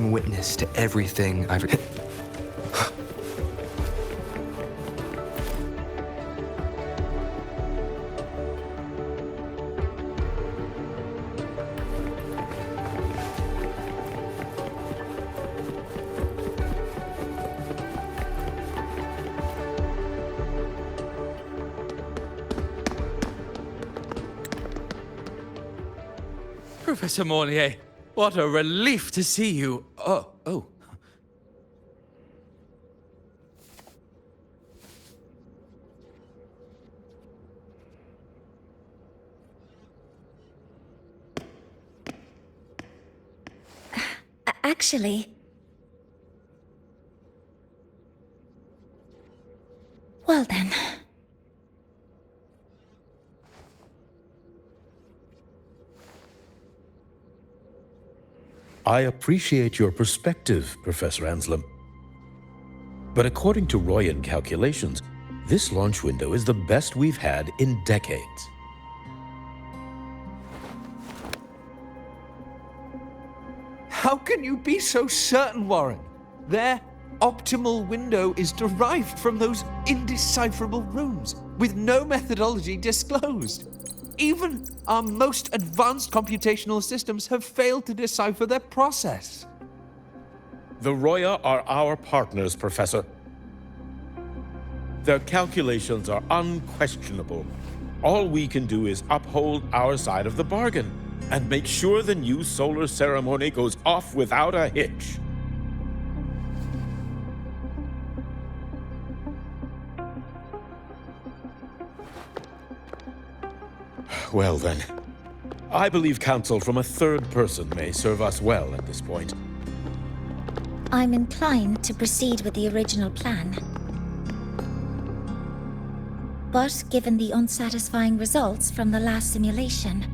bearing witness to everything I've... Professor Mornier, what a relief to see you. Oh. Actually... Well then... I appreciate your perspective, Professor Anslem. But according to Royan calculations, this launch window is the best we've had in decades. How can you be so certain, Warren? Their optimal window is derived from those indecipherable runes, with no methodology disclosed. Even our most advanced computational systems have failed to decipher their process. The Roya are our partners, Professor. Their calculations are unquestionable. All we can do is uphold our side of the bargain and make sure the new solar ceremony goes off without a hitch. Well then, I believe counsel from a third person may serve us well at this point. I'm inclined to proceed with the original plan. But given the unsatisfying results from the last simulation,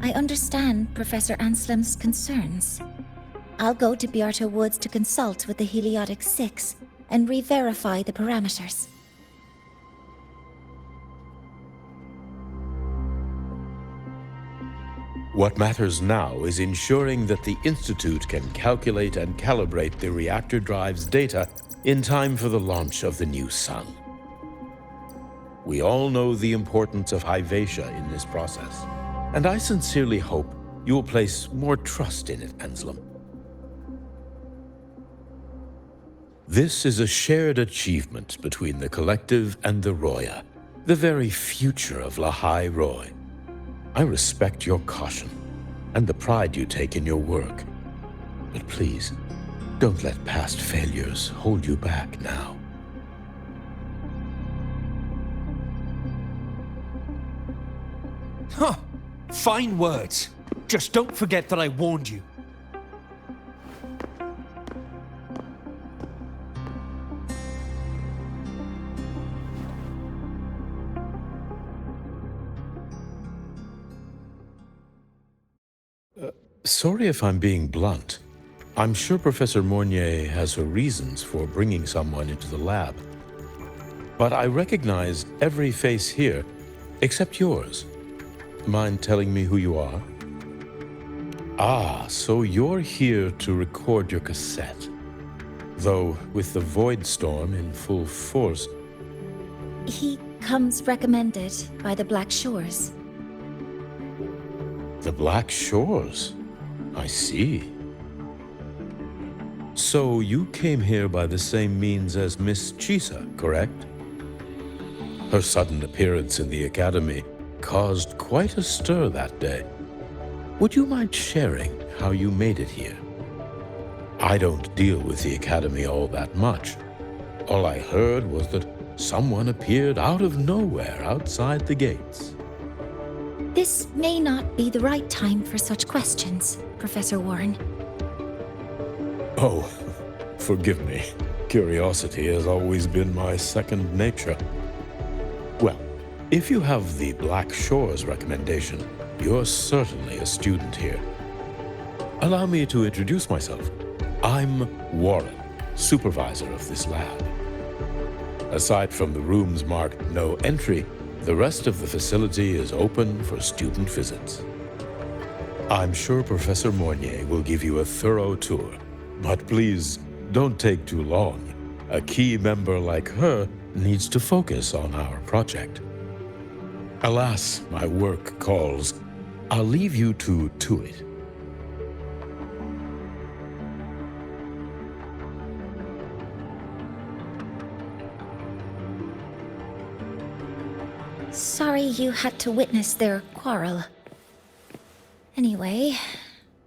I understand Professor Anslem's concerns. I'll go to Beata Woods to consult with the Heliotic 6 and re-verify the parameters. What matters now is ensuring that the Institute can calculate and calibrate the reactor drive's data in time for the launch of the new sun. We all know the importance of Hyvatia in this process, and I sincerely hope you will place more trust in it, Anslem. This is a shared achievement between the Collective and the Roya, the very future of Lahai Roy. I respect your caution and the pride you take in your work. But please, don't let past failures hold you back now. Huh. Fine words. Just don't forget that I warned you. Sorry if I'm being blunt. I'm sure Professor Mornier has her reasons for bringing someone into the lab. But I recognize every face here, except yours. Mind telling me who you are? Ah, so you're here to record your cassette. Though, with the Void Storm in full force... He comes recommended by the Black Shores. The Black Shores? I see. So you came here by the same means as Miss Chisa, correct? Her sudden appearance in the Academy caused quite a stir that day. Would you mind sharing how you made it here? I don't deal with the Academy all that much. All I heard was that someone appeared out of nowhere outside the gates. This may not be the right time for such questions, Professor Warren. Oh, forgive me. Curiosity has always been my second nature. Well, if you have the Black Shores recommendation, you're certainly a student here. Allow me to introduce myself. I'm Warren, supervisor of this lab. Aside from the rooms marked no entry, the rest of the facility is open for student visits. I'm sure Professor Mornier will give you a thorough tour, But please, don't take too long. A key member like her needs to focus on our project. Alas, my work calls. I'll leave you to it. Sorry you had to witness their quarrel. Anyway,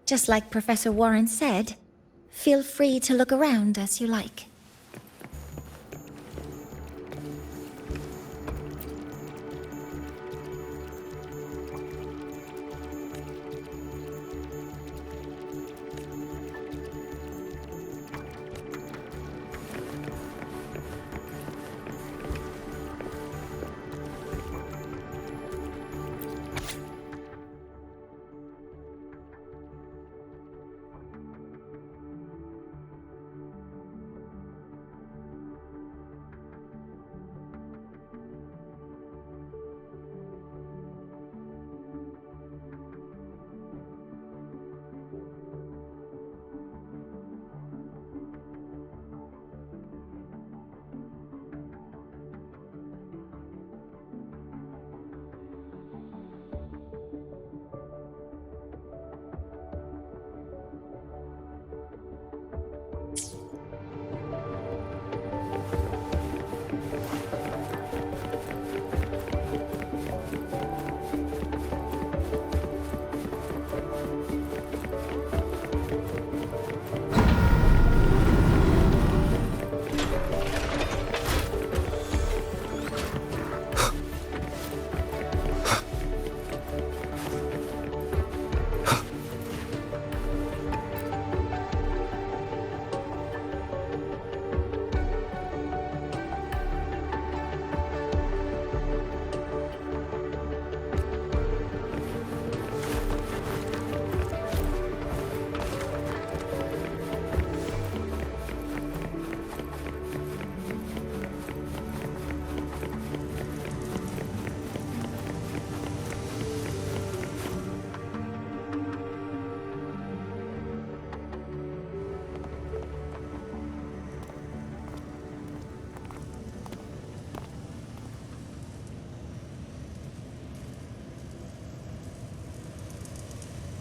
just like Professor Warren said, feel free to look around as you like.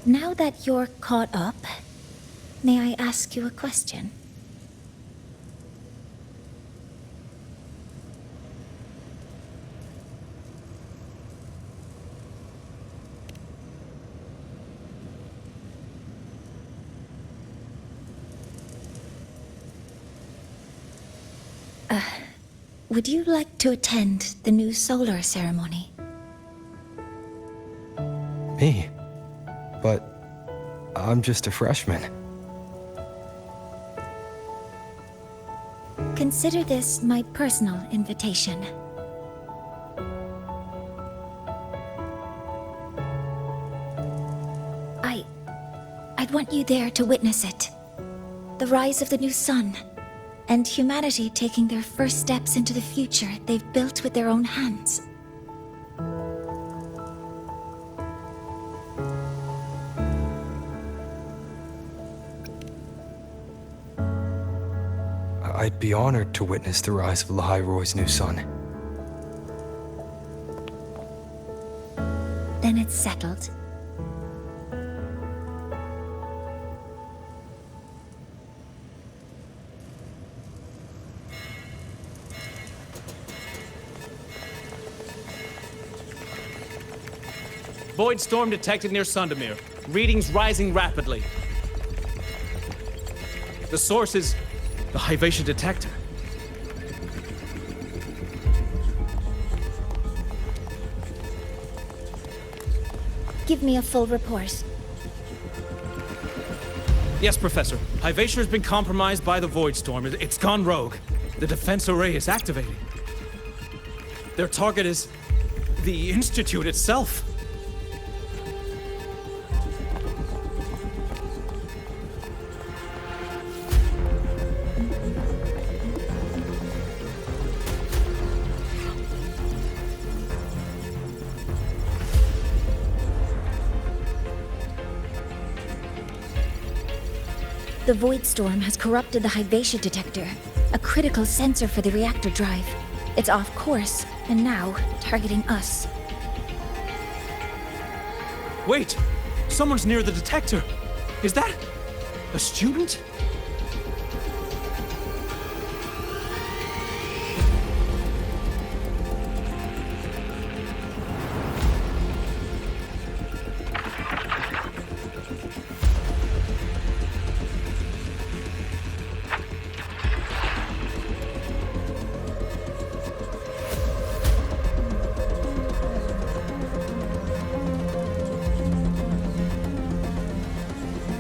Now that you're caught up, may I ask you a question? Would you like to attend the new solar ceremony? Me? But I'm just a freshman. Consider this my personal invitation. I'd want you there to witness it. The rise of the new sun, and humanity taking their first steps into the future they've built with their own hands. I'd be honored to witness the rise of Lahai-Roy's new sun. Then it's settled. Void storm detected near Sundamir. Readings rising rapidly. The source is the Hivation detector. Give me a full report. Yes, Professor. Hivation has been compromised by the Void Storm. It's gone rogue. The defense array is activating. Their target is the Institute itself. The Void Storm has corrupted the Hyvatia detector, a critical sensor for the reactor drive. It's off course, and now targeting us. Wait! Someone's near the detector! Is that a student?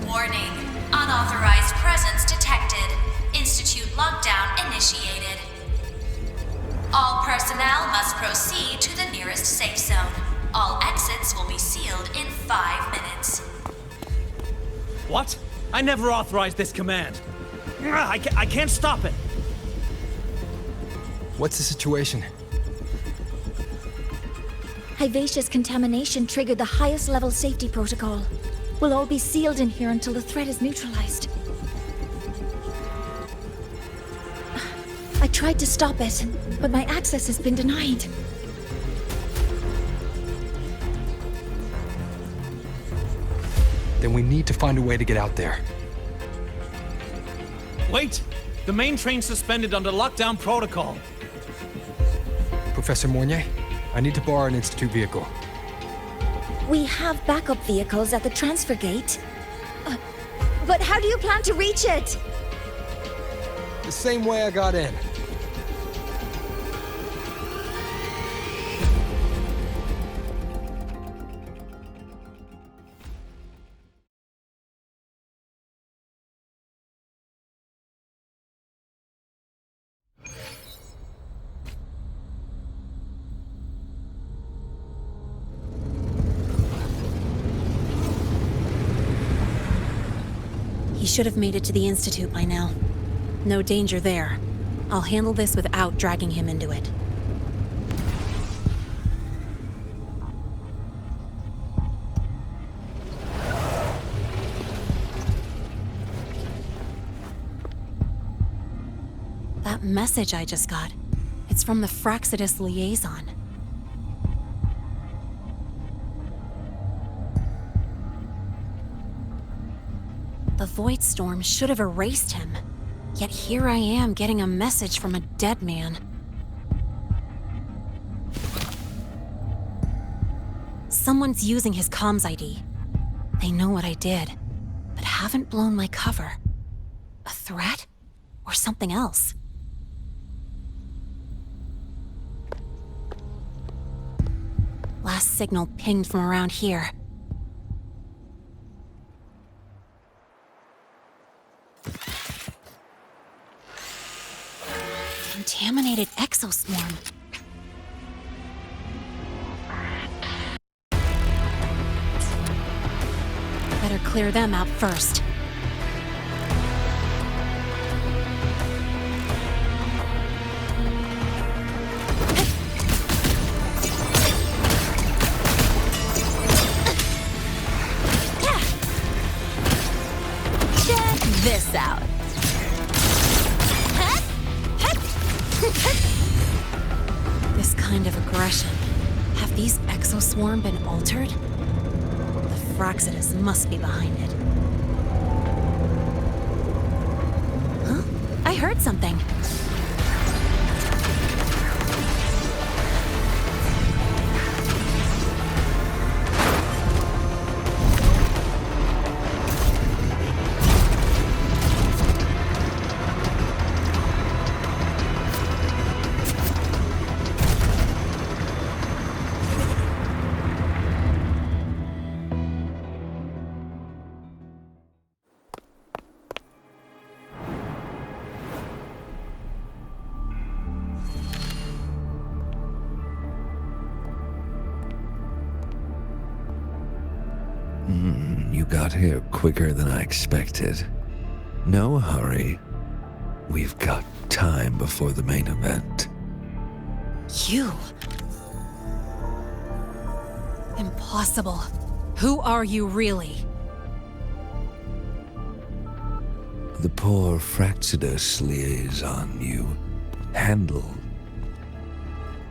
Warning. Unauthorized presence detected. Institute lockdown initiated. All personnel must proceed to the nearest safe zone. All exits will be sealed in 5 minutes. What? I never authorized this command. I can't stop it. What's the situation? Hyvatia's contamination triggered the highest level safety protocol. We'll all be sealed in here until the threat is neutralized. I tried to stop it, but my access has been denied. Then we need to find a way to get out there. Wait! The main train's suspended under lockdown protocol. Professor Mornier, I need to borrow an Institute vehicle. We have backup vehicles at the transfer gate. But how do you plan to reach it? The same way I got in. He should have made it to the Institute by now. No danger there. I'll handle this without dragging him into it. That message I just got, it's from the Fraxidus liaison. The Void Storm should have erased him. Yet here I am getting a message from a dead man. Someone's using his comms ID. They know what I did, but haven't blown my cover. A threat? Or something else? Last signal pinged from around here. Contaminated exoswarm. Better clear them out first. Check this out. This kind of aggression. Have these exoswarm been altered? The Fraxidus must be behind it. Huh? I heard something. You got here quicker than I expected. No hurry. We've got time before the main event. You? Impossible. Who are you really? the poor Fraxidus liaison you handled.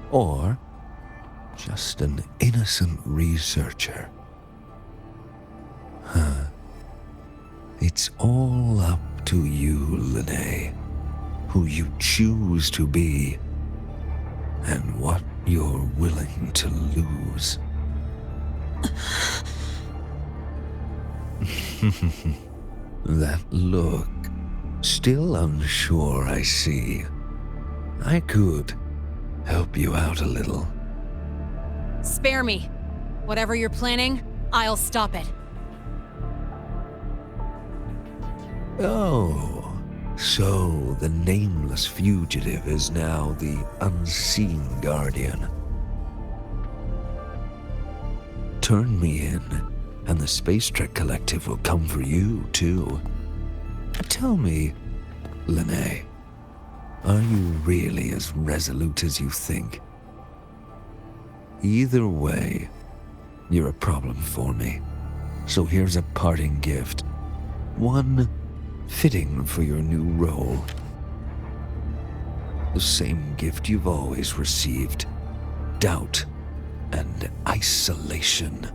Or just an innocent researcher. It's all up to you, Lene, who you choose to be, and what you're willing to lose. That look, still unsure, I see. I could help you out a little. Spare me. Whatever you're planning, I'll stop it. Oh, so the nameless fugitive is now the unseen guardian. Turn me in, and the Space Trek Collective will come for you, too. Tell me, Lene, are you really as resolute as you think? Either way, you're a problem for me. So here's a parting gift. One fitting for your new role. The same gift you've always received. Doubt and isolation.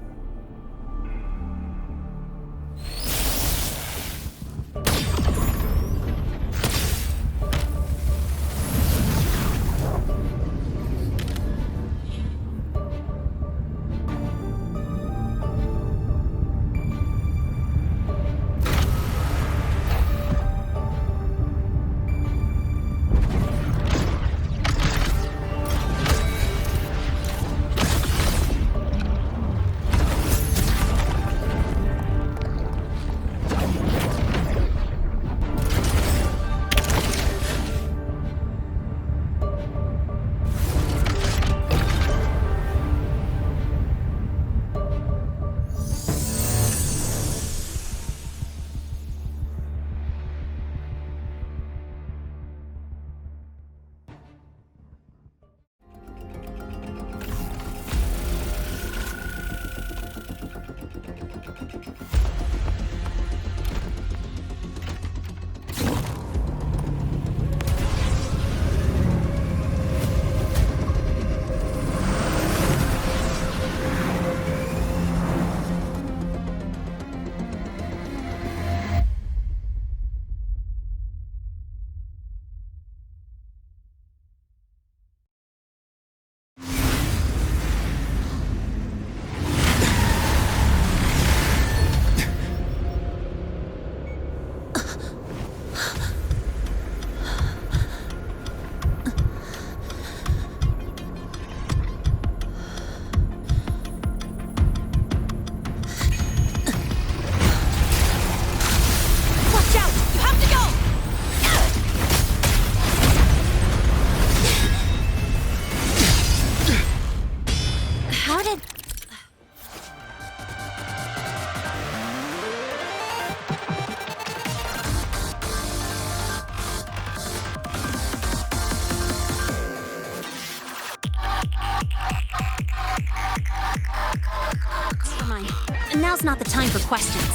Now's not the time for questions.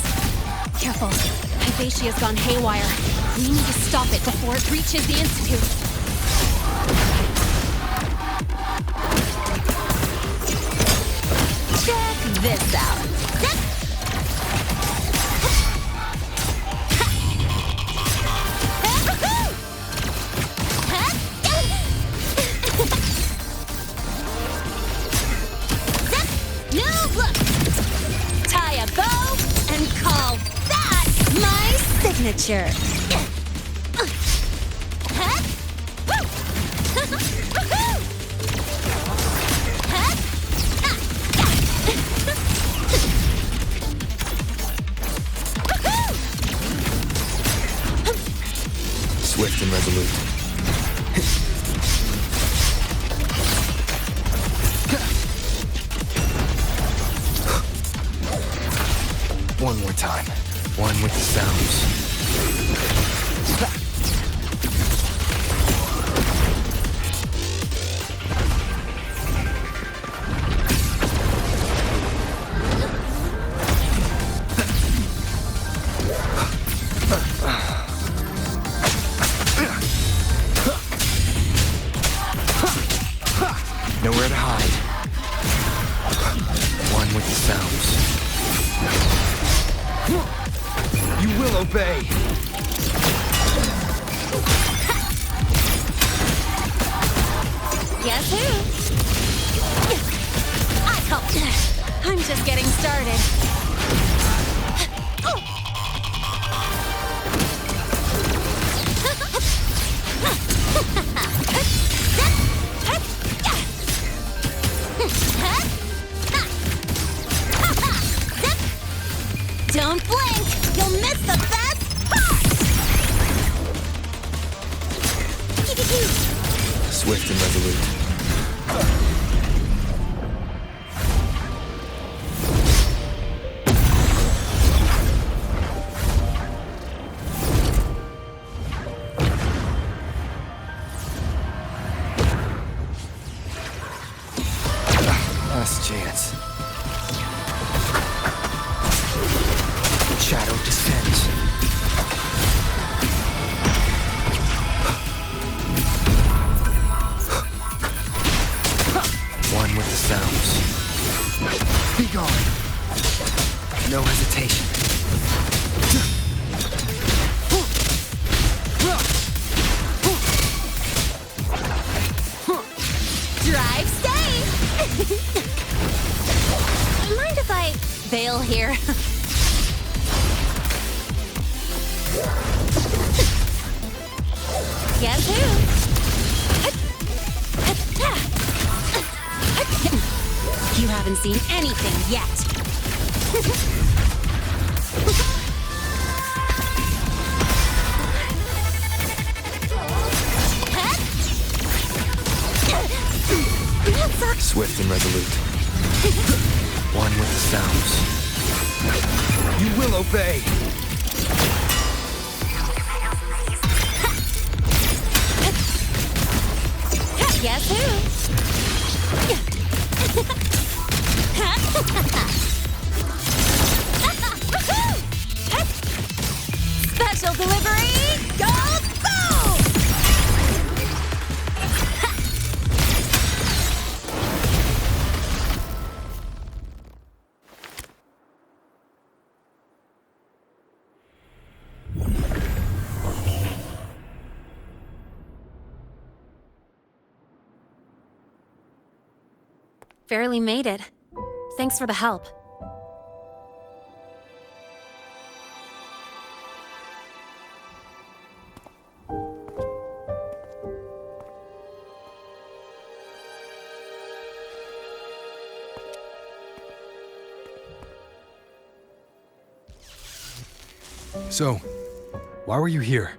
Careful. Hypatia's gone haywire. We need to stop it before it reaches the Institute. Check this out. New look! Tie a bow and call that my signature. Swift and resolute. One more time. One with the sounds. obey. Guess who? I'm just getting started. Don't blink! You'll miss the best part! Swift and resolute. Last chance. Shadow descends. One with the sounds. Be gone. No hesitation. Drive safe! Mind if I bail here? Guess who? You haven't seen anything yet. Swift and resolute. One with the sounds. You will obey. Guess who? Special delivery, go, go! Barely made it. Thanks for the help. So, why were you here?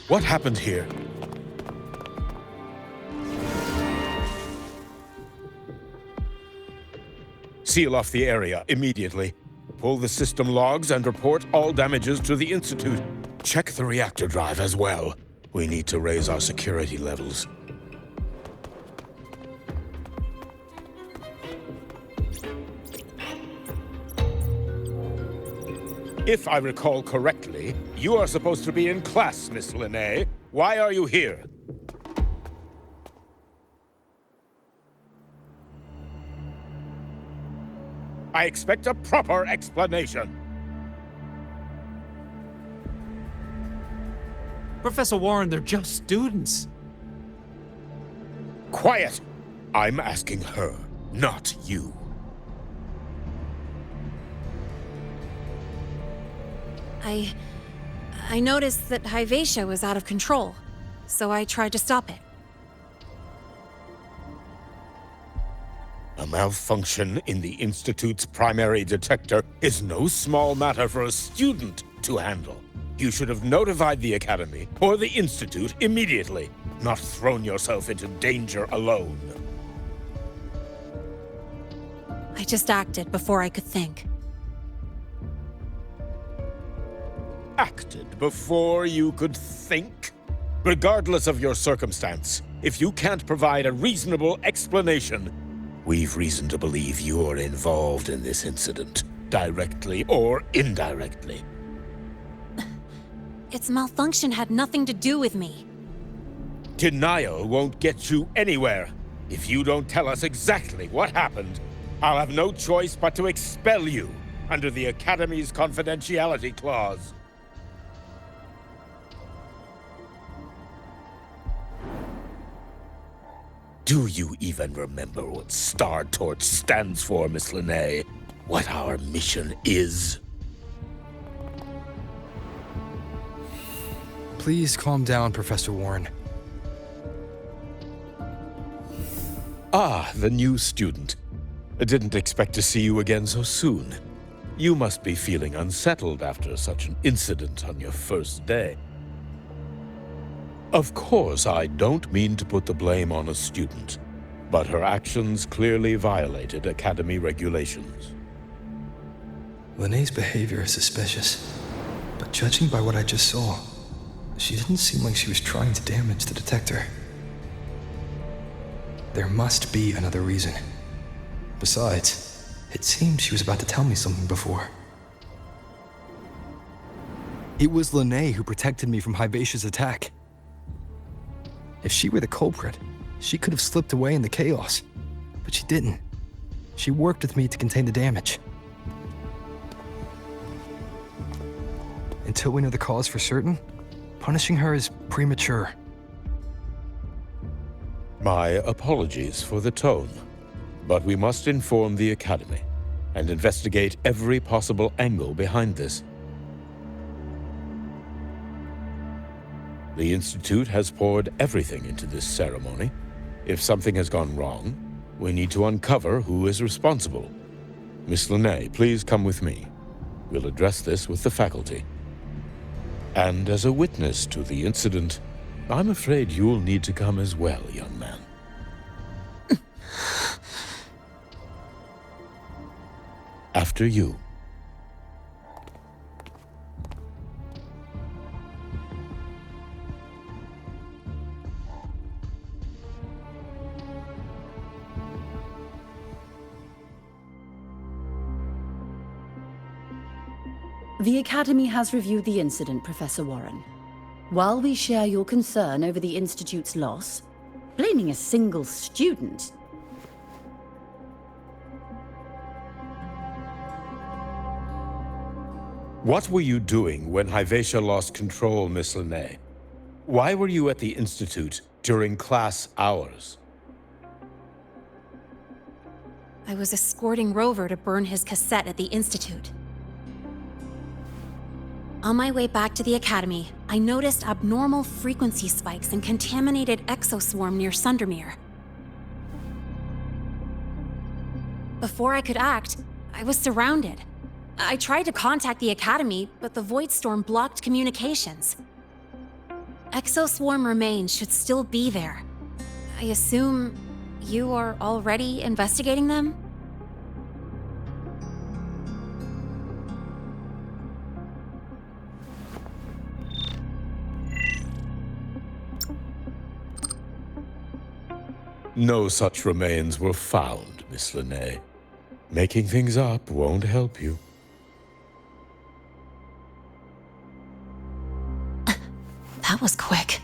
What happened here? Seal off the area immediately. Pull the system logs and report all damages to the Institute. Check the reactor drive as well. We need to raise our security levels. If I recall correctly, you are supposed to be in class, Miss Linnae. Why are you here? I expect a proper explanation. Professor Warren, they're just students. Quiet! I'm asking her, not you. I noticed that Hyvatia was out of control, so I tried to stop it. A malfunction in the Institute's primary detector is no small matter for a student to handle. You should have notified the Academy or the Institute immediately, not thrown yourself into danger alone. I just acted before I could think. Acted before you could think? Regardless of your circumstance, if you can't provide a reasonable explanation, we've reason to believe you're involved in this incident, directly or Denial won't get you anywhere. If you don't tell us exactly what happened, I'll have no choice but to expel you under the Academy's confidentiality clause. Do you even remember what Star Torch stands for, Miss Linnae? What our mission is? Please calm down, Professor Warren. Ah, the new student. I didn't expect to see you again so soon. You must be feeling unsettled after such an incident on your first day. Of course, I don't mean to put the blame on a student, but her actions clearly violated Academy regulations. Linnae's behavior is suspicious, but judging by what I just saw, she didn't seem like she was trying to damage the detector. There must be another reason. Besides, it seemed she was about to tell me something before. It was Linnae who protected me from Hibacia's attack. If she were the culprit, she could have slipped away in the chaos. But she didn't. She worked with me to contain the damage. Until we know the cause for certain, punishing her is premature. My apologies for the tone, but we must inform the Academy and investigate every possible angle behind this. The Institute has poured everything into this ceremony. If something has gone wrong, we need to uncover who is responsible. Miss Linnae, please come with me. We'll address this with the faculty. And as a witness to the incident, I'm afraid you'll need to come as well, young man. After you. The Academy has reviewed the incident, Professor Warren. While we share your concern over the Institute's loss, blaming a single student... What were you doing when Hibacia lost control, Miss Linnae? Why were you at the Institute during class hours? I was escorting Rover to burn his cassette at the Institute. On my way back to the Academy, I noticed abnormal frequency spikes and contaminated exoswarm near Sundermere. Before I could act, I was surrounded. I tried to contact the Academy, but the Void Storm blocked communications. Exoswarm remains should still be there. I assume you are already investigating them? No such remains were found, Miss Linnae. Making things up won't help you. That was quick.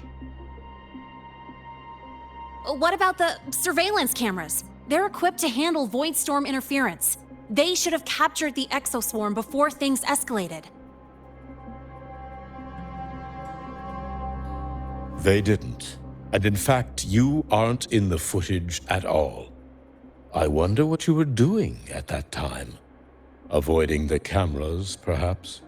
What about the surveillance cameras? They're equipped to handle Void Storm interference. They should have captured the exoswarm before things escalated. They didn't. And in fact, you aren't in the footage at all. I wonder what you were doing at that time. Avoiding the cameras, perhaps?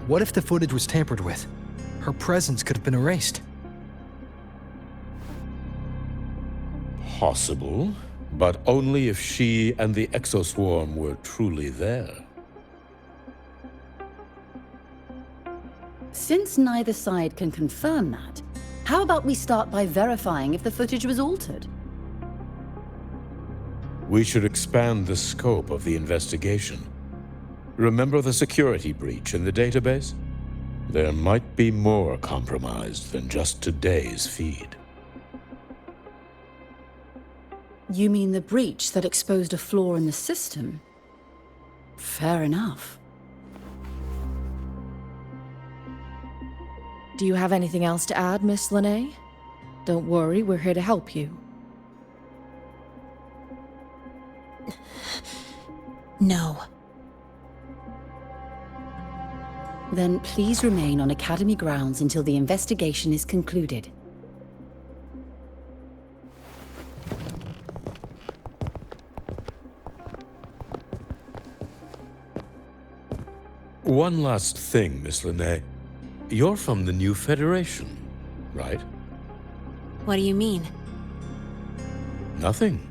What if the footage was tampered with? Her presence could have been erased. Possible, but only if she and the exoswarm were truly there. Since neither side can confirm that, how about we start by verifying if the footage was altered? We should expand the scope of the investigation. Remember the security breach in the database? There might be more compromised than just today's feed. You mean the breach that exposed a flaw in the system? Fair enough. Do you have anything else to add, Miss Lene? Don't worry, we're here to help you. No. Then please remain on Academy grounds until the investigation is concluded. One last thing, Miss Lene. You're from the new Federation, right? What do you mean? Nothing.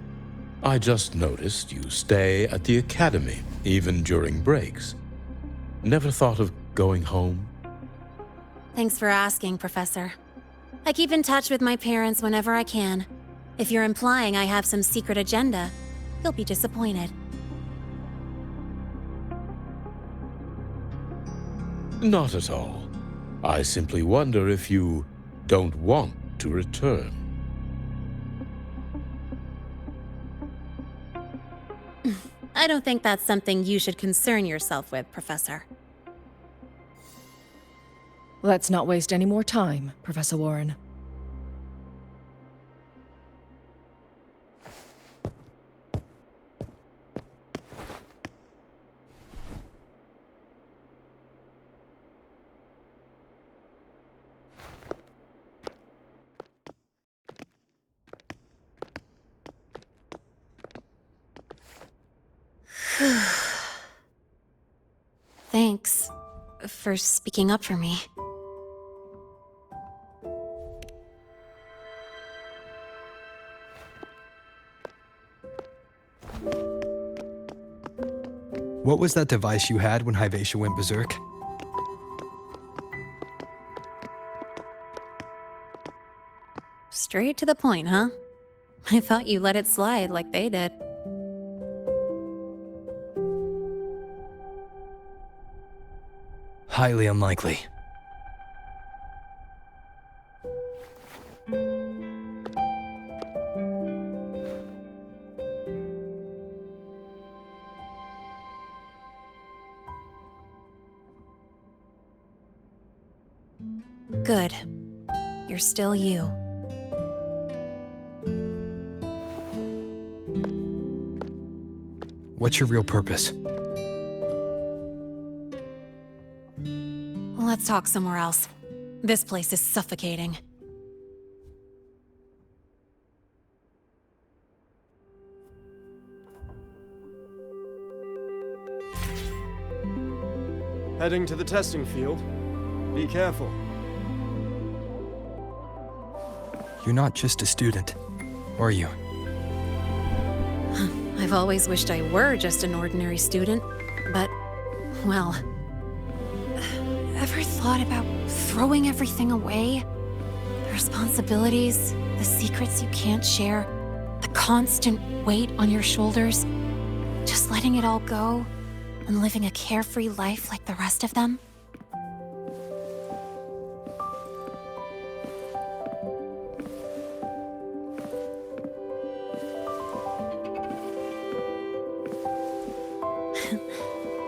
I just noticed you stay at the Academy, even during breaks. Never thought of going home? Thanks for asking, Professor. I keep in touch with my parents whenever I can. If you're implying I have some secret agenda, you'll be disappointed. Not at all. I simply wonder if you don't want to return. I don't think that's something you should concern yourself with, Professor. Let's not waste any more time, Professor Warren. Thanks for speaking up for me. What was that device you had when Hyvatia went berserk? Straight to the point, huh? I thought you let it slide like they did. Highly unlikely. Good. You're still you. What's your real purpose? Let's talk somewhere else. This place is suffocating. Heading to the testing field. Be careful. You're not just a student, are you? I've always wished I were just an ordinary student, but, well... Ever thought about throwing everything away? The responsibilities, the secrets you can't share, the constant weight on your shoulders? Just letting it all go and living a carefree life like the rest of them?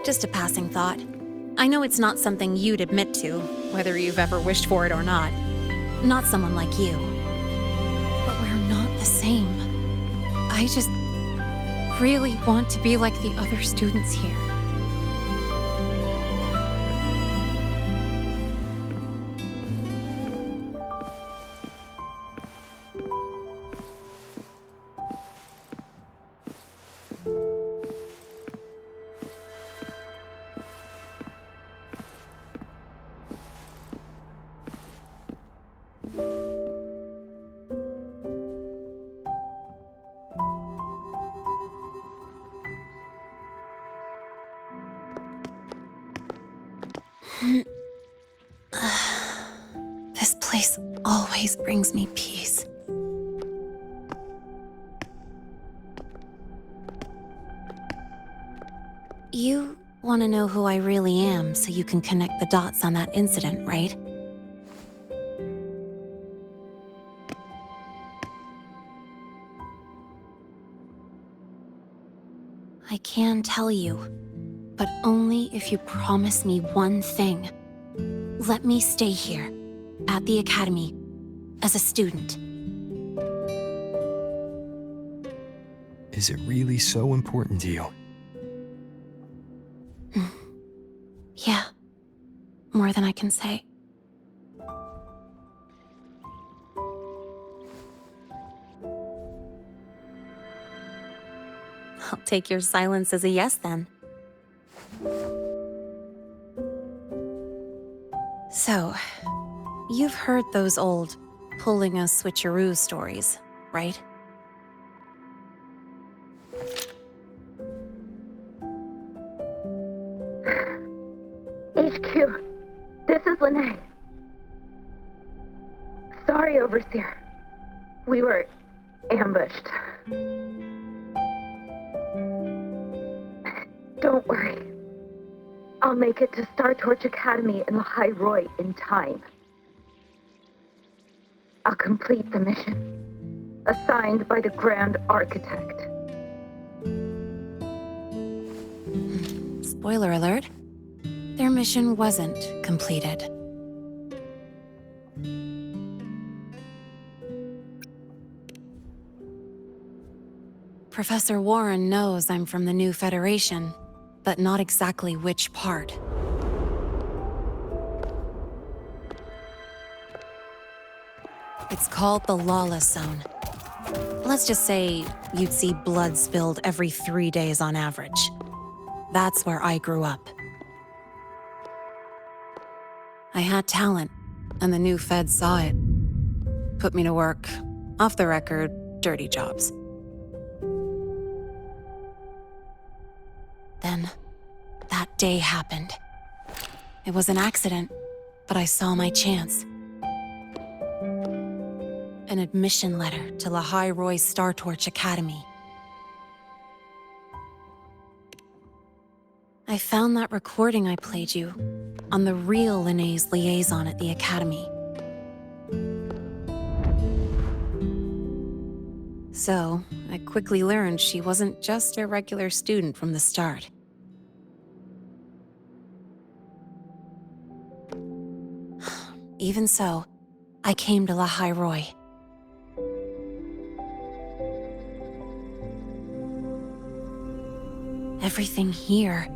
Just a passing thought. I know it's not something you'd admit to, whether you've ever wished for it or not. Not someone like you. But we're not the same. I just really want to be like the other students here. This place always brings me peace. You want to know who I really am so you can connect the dots on that incident, right? I can tell you. But only if you promise me one thing. Let me stay here, at the Academy, as a student. Is it really so important to you? Yeah. More than I can say. I'll take your silence as a yes, then. So, you've heard those old pulling a switcheroo stories, right? HQ, this is Lene. Sorry, Overseer. We were ambushed. Don't worry. I'll make it to Star Torch Academy in the High Roy in time. I'll complete the mission, assigned by the Grand Architect. Spoiler alert. Their mission wasn't completed. Professor Warren knows I'm from the new Federation, but not exactly which part. It's called the Lawless Zone. Let's just say you'd see blood spilled every 3 days on average. That's where I grew up. I had talent, and the new feds saw it. Put me to work, off the record, dirty jobs. Then, that day happened. It was an accident, but I saw my chance. An admission letter to La High Roy Star Torch Academy. I found that recording I played you on the real Lene's liaison at the Academy. So, I quickly learned she wasn't just a regular student from the start. Even so, I came to La High Roy. Everything here,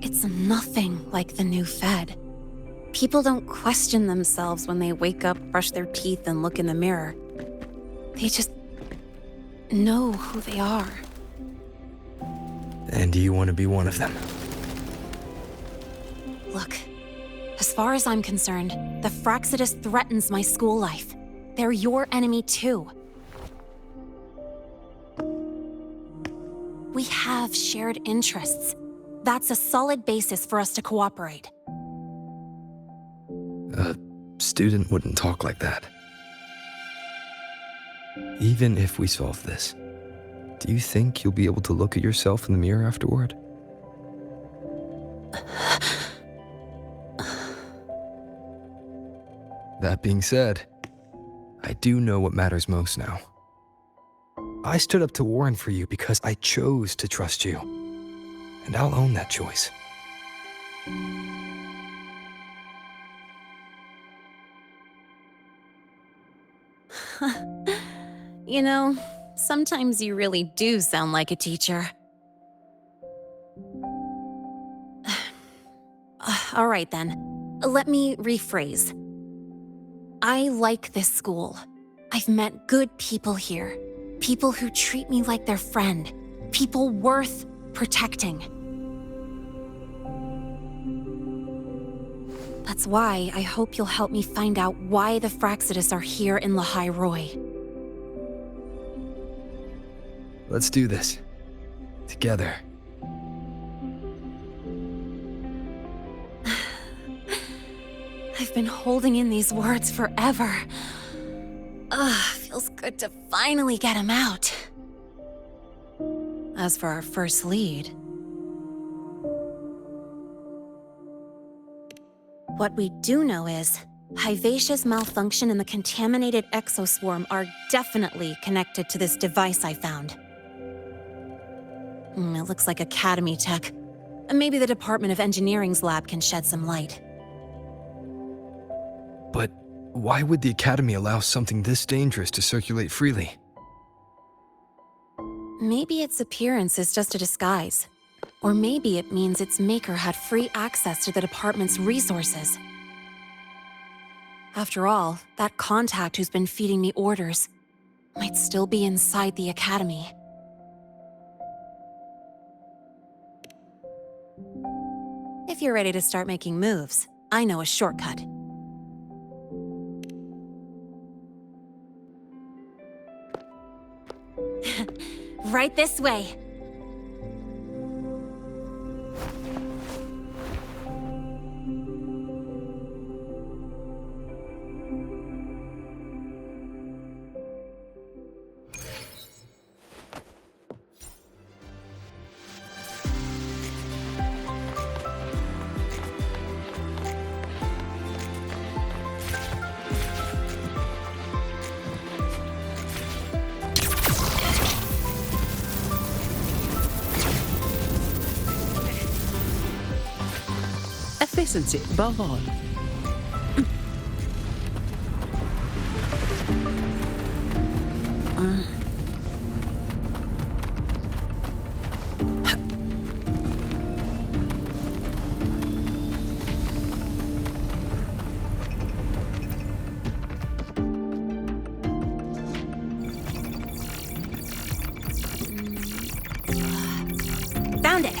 it's nothing like the new Fed. People don't question themselves when they wake up, brush their teeth, and look in the mirror. They just know who they are. And do you want to be one of them? Look, as far as I'm concerned, the Fraxidus threatens my school life. They're your enemy too. We have shared interests. That's a solid basis for us to cooperate. A student wouldn't talk like that. Even if we solve this, do you think you'll be able to look at yourself in the mirror afterward? That being said, I do know what matters most now. I stood up to Warren for you because I chose to trust you. And I'll own that choice. You know, sometimes you really do sound like a teacher. All right then, let me rephrase. I like this school. I've met good people here. People who treat me like their friend. People worth protecting. That's why I hope you'll help me find out why the Fraxidus are here in La High Roy. Let's do this. Together. I've been holding in these words forever. Feels good to finally get them out. As for our first lead, what we do know is Hivacia's malfunction and the contaminated exoswarm are definitely connected to this device I found. It looks like Academy tech. Maybe the Department of Engineering's lab can shed some light. But why would the Academy allow something this dangerous to circulate freely? Maybe its appearance is just a disguise. Or maybe it means its maker had free access to the department's resources. After all, that contact who's been feeding me orders might still be inside the Academy. If you're ready to start making moves, I know a shortcut. Right this way. Efficiency above all. Found it!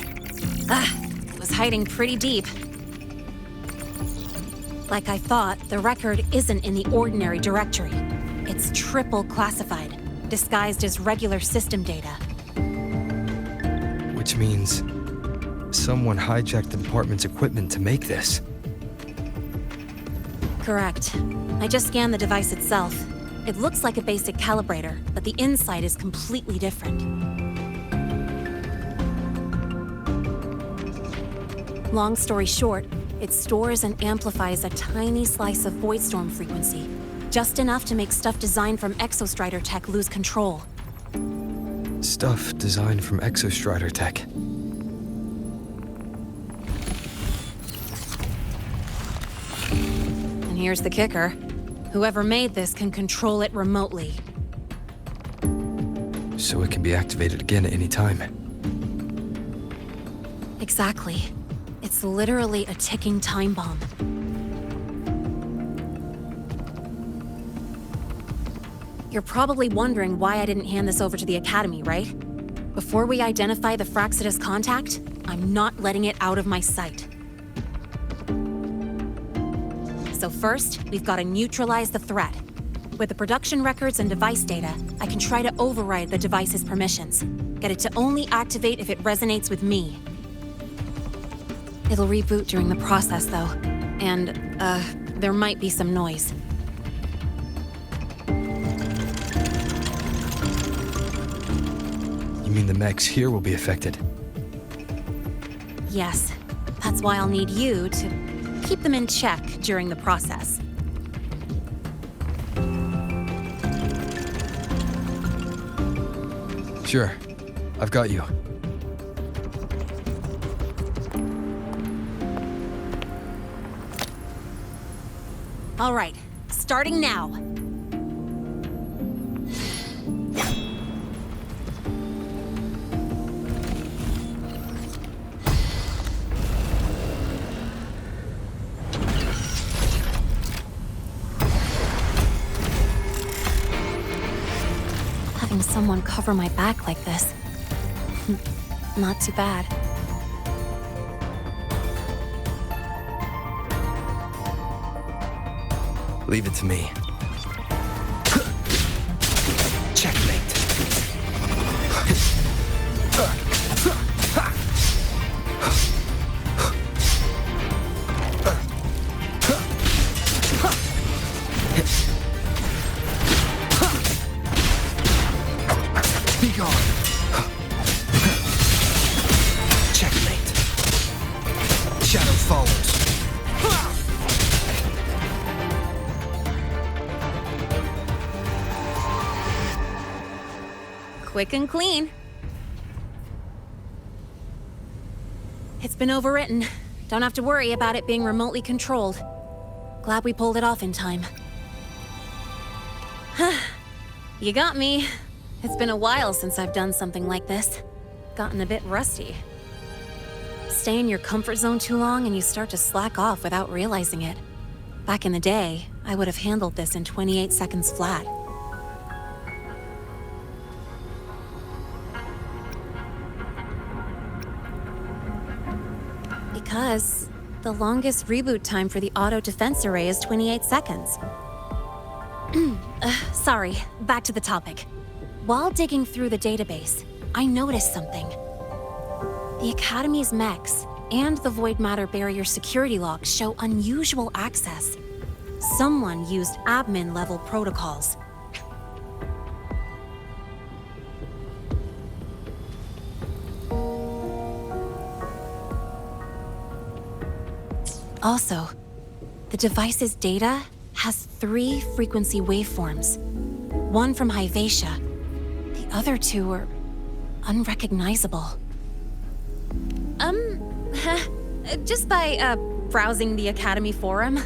It was hiding pretty deep. Like I thought, the record isn't in the ordinary directory. It's triple classified, disguised as regular system data. Which means someone hijacked the department's equipment to make this. Correct. I just scanned the device itself. It looks like a basic calibrator, but the inside is completely different. Long story short, it stores and amplifies a tiny slice of Voidstorm frequency, just enough to make stuff designed from Exostrider tech lose control. Stuff designed from Exostrider tech. And here's the kicker. Whoever made this can control it remotely. So it can be activated again at any time. Exactly. It's literally a ticking time bomb. You're probably wondering why I didn't hand this over to the Academy, right? Before we identify the Fraxidus contact, I'm not letting it out of my sight. So first, we've got to neutralize the threat. With the production records and device data, I can try to override the device's permissions. Get it to only activate if it resonates with me. It'll reboot during the process, though. And, there might be some noise. You mean the mechs here will be affected? Yes. That's why I'll need you to keep them in check during the process. Sure. I've got you. All right, starting now. Having someone cover my back like this, not too bad. Leave it to me. Checkmate. Be gone. Checkmate. Shadow follows. Quick and clean. It's been overwritten. Don't have to worry about it being remotely controlled. Glad we pulled it off in time. You got me. It's been a while since I've done something like this. Gotten a bit rusty. Stay in your comfort zone too long and you start to slack off without realizing it. Back in the day, I would have handled this in 28 seconds flat. Because the longest reboot time for the auto defense array is 28 seconds. Sorry, back to the topic. While digging through the database, I noticed something. The Academy's mechs and the Void Matter Barrier security logs show unusual access. Someone used admin-level protocols. Also, the device's data has 3 frequency waveforms. One from Hyvatia. The other 2 are unrecognizable. Just by, browsing the Academy forum.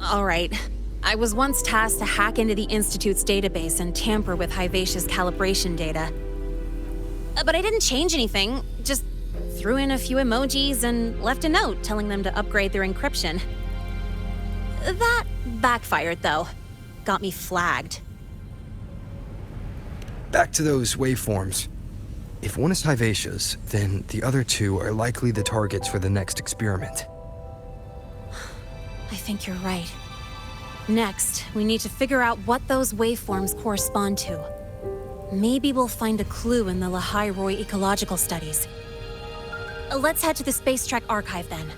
Alright. I was once tasked to hack into the Institute's database and tamper with Hyvatia's calibration data. But I didn't change anything, just threw in a few emojis and left a note telling them to upgrade their encryption. That backfired, though. Got me flagged. Back to those waveforms. If one is Hyvatia's, then the other 2 are likely the targets for the next experiment. I think you're right. Next, we need to figure out what those waveforms correspond to. Maybe we'll find a clue in the Lahai Roy ecological studies. Let's head to the Space Trek archive then.